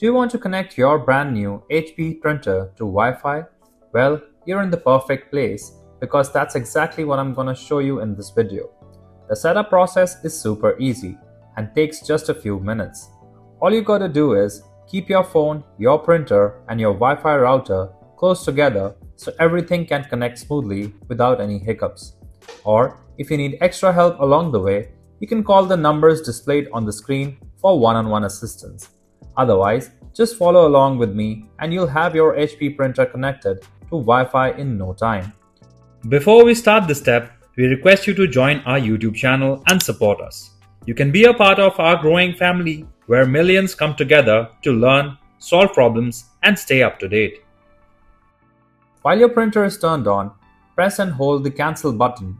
Do you want to connect your brand new HP printer to Wi-Fi? Well, you're in the perfect place because that's exactly what I'm going to show you in this video. The setup process is super easy and takes just a few minutes. All you gotta do is keep your phone, your printer, and your Wi-Fi router close together so everything can connect smoothly without any hiccups. Or if you need extra help along the way, you can call the numbers displayed on the screen for one-on-one assistance. Otherwise, just follow along with me and you'll have your HP printer connected to Wi-Fi in no time. Before we start this step, we request you to join our YouTube channel and support us. You can be a part of our growing family where millions come together to learn, solve problems, and stay up to date. While your printer is turned on, press and hold the cancel button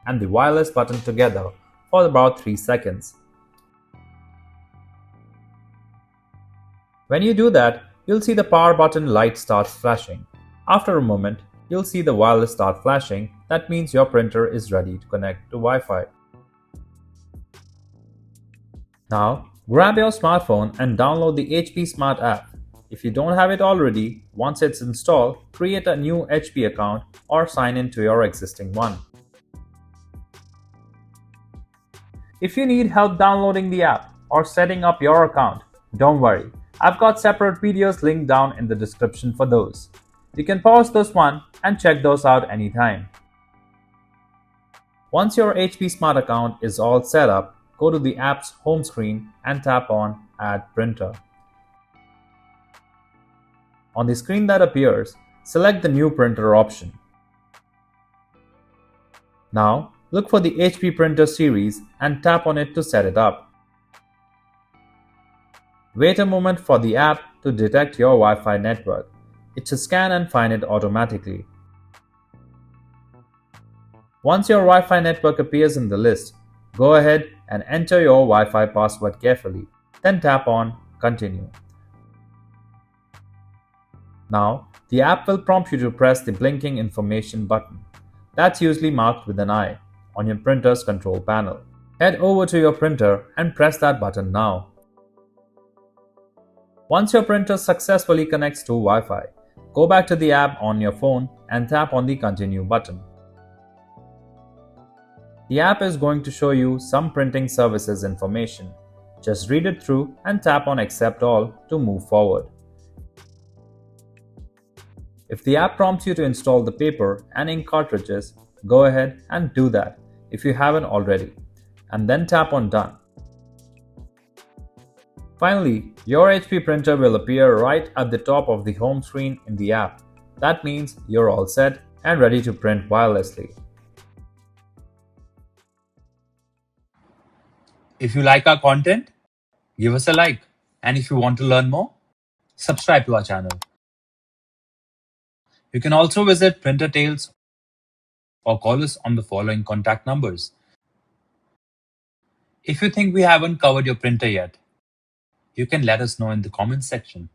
and the wireless button together for about 3 seconds. When you do that, you'll see the power button light starts flashing. After a moment, you'll see the wireless start flashing. That means your printer is ready to connect to Wi-Fi. Now, grab your smartphone and download the HP Smart app. If you don't have it already, once it's installed, create a new HP account or sign in to your existing one. If you need help downloading the app or setting up your account, don't worry. I've got separate videos linked down in the description for those. You can pause this one and check those out anytime. Once your HP Smart account is all set up, go to the app's home screen and tap on Add Printer. On the screen that appears, select the New Printer option. Now, look for the HP Printer series and tap on it to set it up. Wait a moment for the app to detect your Wi-Fi network. It should scan and find it automatically. Once your Wi-Fi network appears in the list, go ahead and enter your Wi-Fi password carefully, then tap on Continue. Now, the app will prompt you to press the blinking information button. That's usually marked with an I on your printer's control panel. Head over to your printer and press that button now. Once your printer successfully connects to Wi-Fi, go back to the app on your phone and tap on the Continue button. The app is going to show you some printing services information. Just read it through and tap on Accept All to move forward. If the app prompts you to install the paper and ink cartridges, go ahead and do that if you haven't already, and then tap on Done. Finally, your HP printer will appear right at the top of the home screen in the app. That means you're all set and ready to print wirelessly. If you like our content, give us a like. And if you want to learn more, subscribe to our channel. You can also visit Printer Tales or call us on the following contact numbers. If you think we haven't covered your printer yet, you can let us know in the comments section.